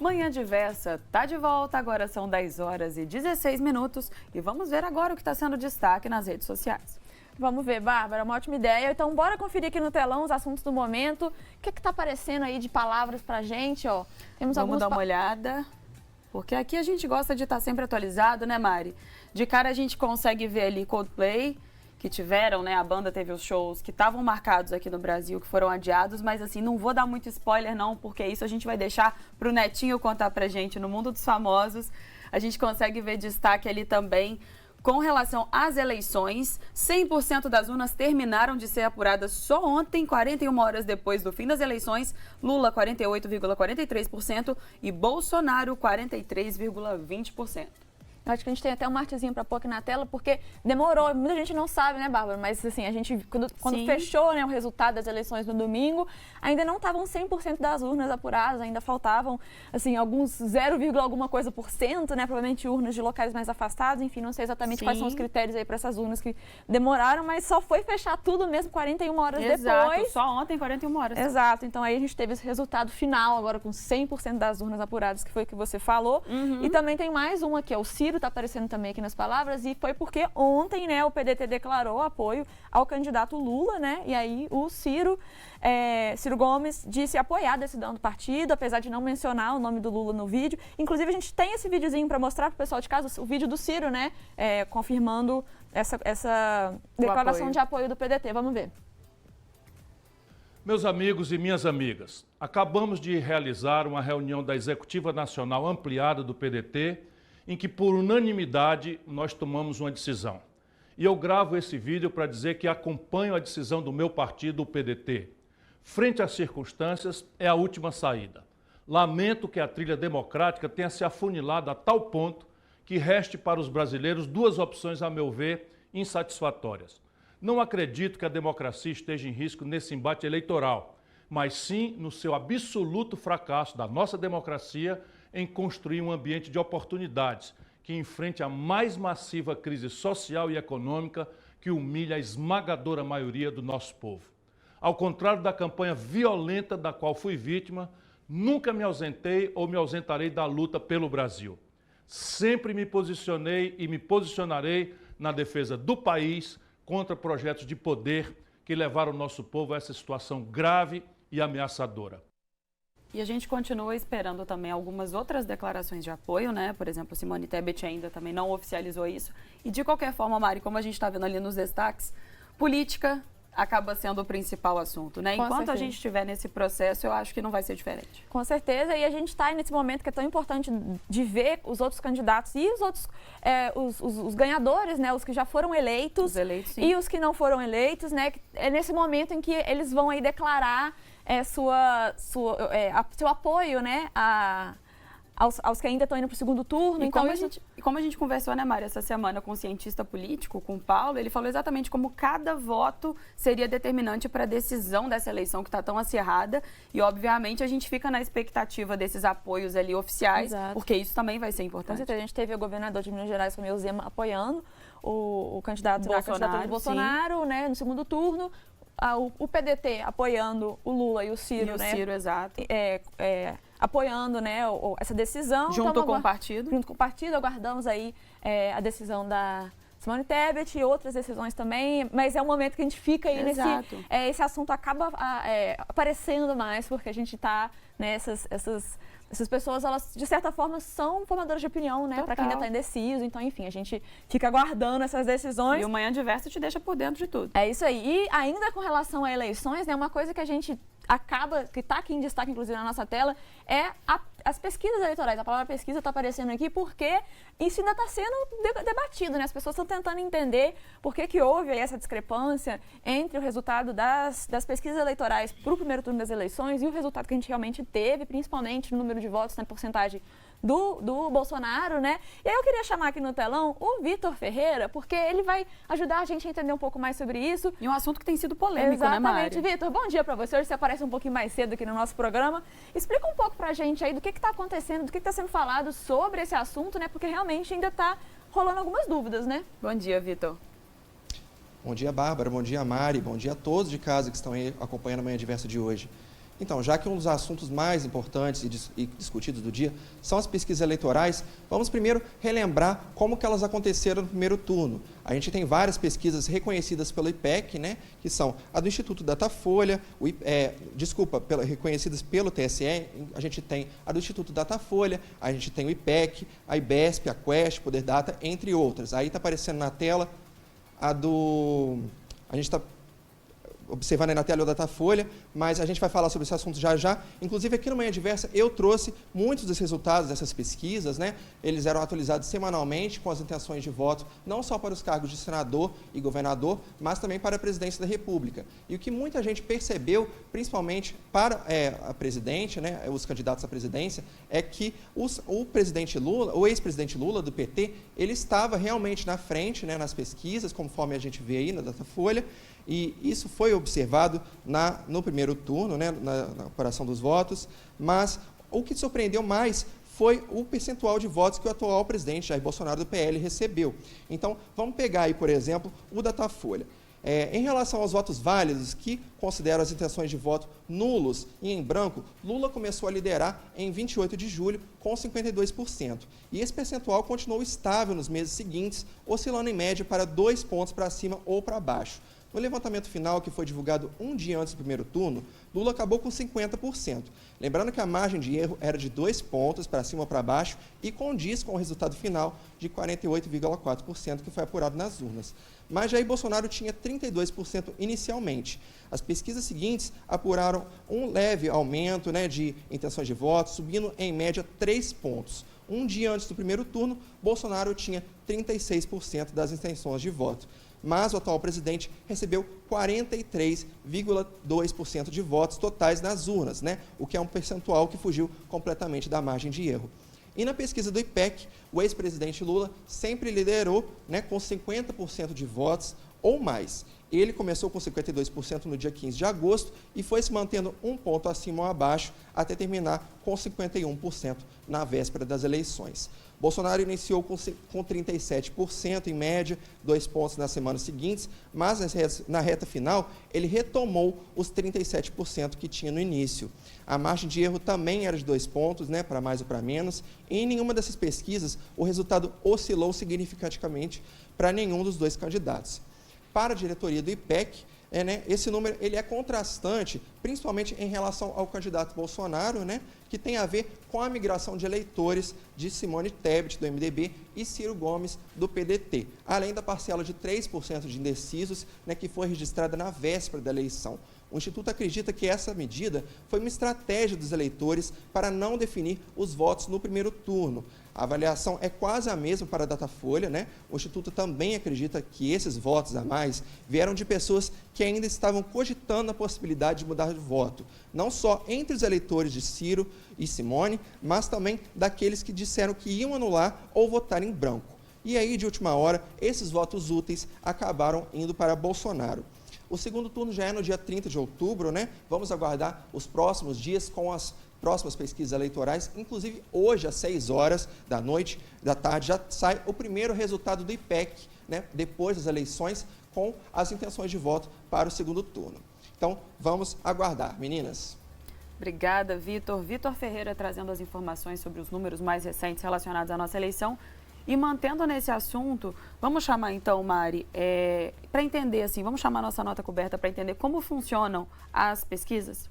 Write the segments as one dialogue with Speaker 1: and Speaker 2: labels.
Speaker 1: Manhã Diversa tá de volta, agora são 10 horas e 16 minutos e vamos ver agora o que está sendo destaque nas redes sociais.
Speaker 2: Vamos ver, Bárbara, uma ótima ideia. Então, bora conferir aqui no telão os assuntos do momento. O que está aparecendo aí de palavras pra gente, ó?
Speaker 1: Vamos dar uma olhada, porque aqui a gente gosta de estar sempre atualizado, né, Mari? De cara a gente consegue ver ali Coldplay, que tiveram, né, a banda teve os shows que estavam marcados aqui no Brasil, que foram adiados, mas assim, não vou dar muito spoiler não, porque isso a gente vai deixar pro Netinho contar pra gente no Mundo dos Famosos. A gente consegue ver destaque ali também com relação às eleições. 100% das urnas terminaram de ser apuradas só ontem, 41 horas depois do fim das eleições. Lula 48,43% e Bolsonaro 43,20%.
Speaker 2: Eu acho que a gente tem até uma artezinha para pôr aqui na tela, porque demorou, muita gente não sabe, né, Bárbara? Mas assim, a gente, quando fechou, né, o resultado das eleições no domingo, ainda não estavam 100% das urnas apuradas, ainda faltavam, assim, alguns 0, alguma coisa por cento, né, provavelmente urnas de locais mais afastados, enfim, não sei exatamente quais são os critérios aí para essas urnas que demoraram, mas só foi fechar tudo mesmo 41 horas depois.
Speaker 1: Só ontem, 41 horas.
Speaker 2: Exato, então aí a gente teve esse resultado final agora com 100% das urnas apuradas, que foi o que você falou. E também tem mais uma aqui, é o Ciro está aparecendo também aqui nas palavras, e foi porque ontem, né, o PDT declarou apoio ao candidato Lula, né, e aí o Ciro Gomes disse apoiar a decisão do partido, apesar de não mencionar o nome do Lula no vídeo. Inclusive, a gente tem esse videozinho para mostrar para o pessoal de casa, o vídeo do Ciro, né, confirmando essa declaração de apoio do PDT. Vamos ver.
Speaker 3: Meus amigos e minhas amigas, acabamos de realizar uma reunião da Executiva Nacional Ampliada do PDT, em que, por unanimidade, nós tomamos uma decisão. E eu gravo esse vídeo para dizer que acompanho a decisão do meu partido, o PDT. Frente às circunstâncias, é a última saída. Lamento que a trilha democrática tenha se afunilado a tal ponto que reste para os brasileiros duas opções, a meu ver, insatisfatórias. Não acredito que a democracia esteja em risco nesse embate eleitoral, mas sim no seu absoluto fracasso da nossa democracia em construir um ambiente de oportunidades que enfrente a mais massiva crise social e econômica que humilha a esmagadora maioria do nosso povo. Ao contrário da campanha violenta da qual fui vítima, nunca me ausentei ou me ausentarei da luta pelo Brasil. Sempre me posicionei e me posicionarei na defesa do país contra projetos de poder que levaram o nosso povo a essa situação grave e ameaçadora.
Speaker 1: E a gente continua esperando também algumas outras declarações de apoio, né? Por exemplo, Simone Tebet ainda também não oficializou isso. E de qualquer forma, Mari, como a gente está vendo ali nos destaques, política acaba sendo o principal assunto, né? Enquanto a gente estiver nesse processo, eu acho que não vai ser diferente.
Speaker 2: Com certeza, e a gente está nesse momento que é tão importante de ver os outros candidatos e os outros, os ganhadores, né? Os que já foram eleitos, e os que não foram eleitos, né? É nesse momento em que eles vão aí declarar seu apoio, né, aos que ainda estão indo para o segundo turno.
Speaker 1: E então, como a gente conversou, né, Mari, essa semana com um cientista político, com o Paulo, ele falou exatamente como cada voto seria determinante para a decisão dessa eleição que está tão acirrada. E, obviamente, a gente fica na expectativa desses apoios ali oficiais, porque isso também vai ser importante.
Speaker 2: Com certeza, a gente teve o governador de Minas Gerais, Romeu Zema, apoiando o candidato do Bolsonaro, né, no segundo turno. O PDT apoiando o Lula e o Ciro, né?
Speaker 1: Ciro, exato.
Speaker 2: Apoiando, né, essa decisão.
Speaker 1: Junto com o partido.
Speaker 2: Junto com o partido, aguardamos aí a decisão da Simone Tebet e outras decisões também, mas é um momento que a gente fica aí esse assunto acaba aparecendo mais, porque a gente está, né, essas pessoas, elas, de certa forma, são formadoras de opinião, né? Para quem ainda está indeciso. Então, enfim, a gente fica aguardando essas decisões.
Speaker 1: E o Manhã Diverso te deixa por dentro de tudo.
Speaker 2: É isso aí. E ainda com relação a eleições, né? Uma coisa que a gente que está aqui em destaque, inclusive, na nossa tela, é as pesquisas eleitorais. A palavra pesquisa está aparecendo aqui porque isso ainda está sendo debatido, né? As pessoas estão tentando entender por que houve aí essa discrepância entre o resultado das pesquisas eleitorais para o primeiro turno das eleições e o resultado que a gente realmente teve, principalmente no número de votos, na porcentagem do Bolsonaro, né? E aí eu queria chamar aqui no telão o Vitor Ferreira, porque ele vai ajudar a gente a entender um pouco mais sobre isso.
Speaker 1: E um assunto que tem sido polêmico, né, Mari?
Speaker 2: Exatamente. Vitor, bom dia para você. Hoje você aparece um pouquinho mais cedo aqui no nosso programa. Explica um pouco pra gente aí do que está acontecendo, do que está sendo falado sobre esse assunto, né? Porque realmente ainda está rolando algumas dúvidas, né?
Speaker 1: Bom dia, Vitor.
Speaker 4: Bom dia, Bárbara. Bom dia, Mari. Bom dia a todos de casa que estão aí acompanhando a Manhã Diversa de hoje. Então, já que um dos assuntos mais importantes e discutidos do dia são as pesquisas eleitorais, vamos primeiro relembrar como que elas aconteceram no primeiro turno. A gente tem várias pesquisas reconhecidas pelo IPEC, né, que são a do Instituto Datafolha, reconhecidas pelo TSE, a gente tem a do Instituto Datafolha, a gente tem o IPEC, a IBESP, a Quest, Poder Data, entre outras. Aí está aparecendo na tela a do... A gente está observando aí na tela o Datafolha, mas a gente vai falar sobre esse assunto já já. Inclusive, aqui no Manhã Diversa, eu trouxe muitos dos resultados dessas pesquisas, né? Eles eram atualizados semanalmente com as intenções de voto, não só para os cargos de senador e governador, mas também para a presidência da República. E o que muita gente percebeu, principalmente para a presidente, né, os candidatos à presidência, é que o presidente Lula, o ex-presidente Lula, do PT, ele estava realmente na frente, né, nas pesquisas, conforme a gente vê aí na Datafolha, e isso foi observado no primeiro turno, né, na apuração dos votos, mas o que surpreendeu mais foi o percentual de votos que o atual presidente Jair Bolsonaro do PL recebeu. Então, vamos pegar aí, por exemplo, o Datafolha. Em relação aos votos válidos, que consideram as intenções de voto nulos e em branco, Lula começou a liderar em 28 de julho com 52%. E esse percentual continuou estável nos meses seguintes, oscilando em média para 2 pontos para cima ou para baixo. No levantamento final, que foi divulgado um dia antes do primeiro turno, Lula acabou com 50%. Lembrando que a margem de erro era de 2 pontos para cima ou para baixo e condiz com o resultado final de 48,4% que foi apurado nas urnas. Mas Jair Bolsonaro tinha 32% inicialmente. As pesquisas seguintes apuraram um leve aumento, né, de intenções de voto, subindo em média 3 pontos. Um dia antes do primeiro turno, Bolsonaro tinha 36% das intenções de voto. Mas o atual presidente recebeu 43,2% de votos totais nas urnas, né? O que é um percentual que fugiu completamente da margem de erro. E na pesquisa do IPEC, o ex-presidente Lula sempre liderou, né, com 50% de votos ou mais. Ele começou com 52% no dia 15 de agosto e foi se mantendo um ponto acima ou abaixo até terminar com 51% na véspera das eleições. Bolsonaro iniciou com 37% em média, 2 pontos nas semanas seguintes, mas na reta final ele retomou os 37% que tinha no início. A margem de erro também era de 2 pontos, né, para mais ou para menos, e em nenhuma dessas pesquisas o resultado oscilou significativamente para nenhum dos dois candidatos. Para a diretoria do IPEC, esse número ele é contrastante, principalmente em relação ao candidato Bolsonaro, né, que tem a ver com a migração de eleitores de Simone Tebet, do MDB, e Ciro Gomes, do PDT, além da parcela de 3% de indecisos, né, que foi registrada na véspera da eleição. O Instituto acredita que essa medida foi uma estratégia dos eleitores para não definir os votos no primeiro turno. A avaliação é quase a mesma para a Datafolha, né? O Instituto também acredita que esses votos a mais vieram de pessoas que ainda estavam cogitando a possibilidade de mudar de voto, não só entre os eleitores de Ciro e Simone, mas também daqueles que disseram que iam anular ou votar em branco. E aí, de última hora, esses votos úteis acabaram indo para Bolsonaro. O segundo turno já é no dia 30 de outubro, né? Vamos aguardar os próximos dias com as próximas pesquisas eleitorais. Inclusive, hoje, às 6 horas da tarde, já sai o primeiro resultado do IPEC, né? Depois das eleições, com as intenções de voto para o segundo turno. Então, vamos aguardar, meninas.
Speaker 1: Obrigada, Vitor. Vitor Ferreira trazendo as informações sobre os números mais recentes relacionados à nossa eleição. E mantendo nesse assunto, vamos chamar então, Mari, para entender, assim, vamos chamar a nossa nota coberta para entender como funcionam as pesquisas?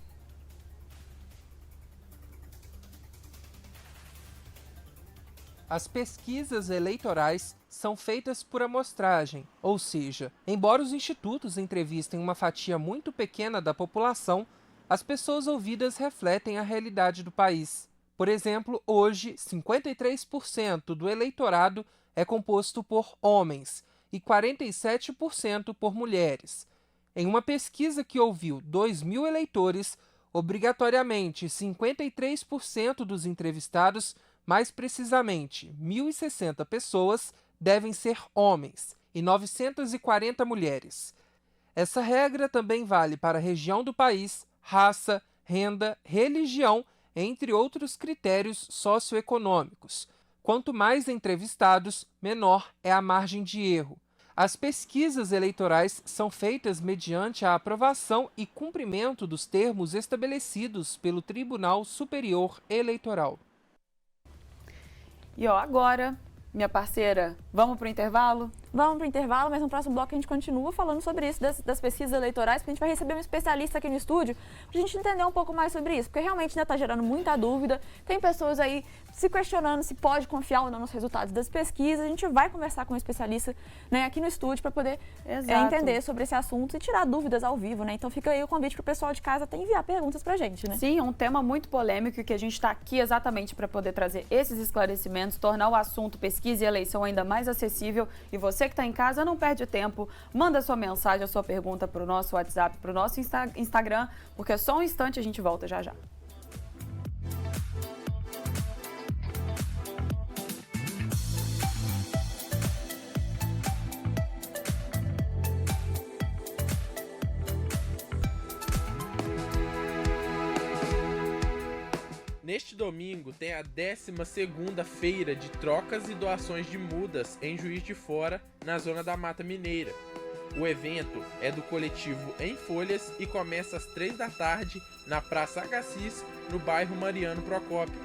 Speaker 5: As pesquisas eleitorais são feitas por amostragem, ou seja, embora os institutos entrevistem uma fatia muito pequena da população, as pessoas ouvidas refletem a realidade do país. Por exemplo, hoje, 53% do eleitorado é composto por homens e 47% por mulheres. Em uma pesquisa que ouviu 2.000 eleitores, obrigatoriamente 53% dos entrevistados, mais precisamente 1.060 pessoas, devem ser homens e 940 mulheres. Essa regra também vale para a região do país, raça, renda, religião, entre outros critérios socioeconômicos. Quanto mais entrevistados, menor é a margem de erro. As pesquisas eleitorais são feitas mediante a aprovação e cumprimento dos termos estabelecidos pelo Tribunal Superior Eleitoral.
Speaker 1: E agora, minha parceira, vamos para o intervalo?
Speaker 2: Vamos para o intervalo, mas no próximo bloco a gente continua falando sobre isso, das pesquisas eleitorais, porque a gente vai receber um especialista aqui no estúdio para a gente entender um pouco mais sobre isso, porque realmente está gerando muita dúvida, tem pessoas aí se questionando se pode confiar ou não nos resultados das pesquisas. A gente vai conversar com um especialista, né, aqui no estúdio para poder entender sobre esse assunto e tirar dúvidas ao vivo, né? Então fica aí o convite para o pessoal de casa até enviar perguntas para a gente, né?
Speaker 1: Sim, é um tema muito polêmico que a gente está aqui exatamente para poder trazer esses esclarecimentos, tornar o assunto pesquisa e eleição ainda mais acessível. E você que está em casa, não perde tempo, manda sua mensagem, a sua pergunta para o nosso WhatsApp, para o nosso Instagram, porque é só um instante, a gente volta já já.
Speaker 6: Neste domingo tem a 12ª feira de trocas e doações de mudas em Juiz de Fora, na zona da Mata Mineira. O evento é do coletivo Em Folhas e começa às 3 da tarde na Praça Agassiz, no bairro Mariano Procópio.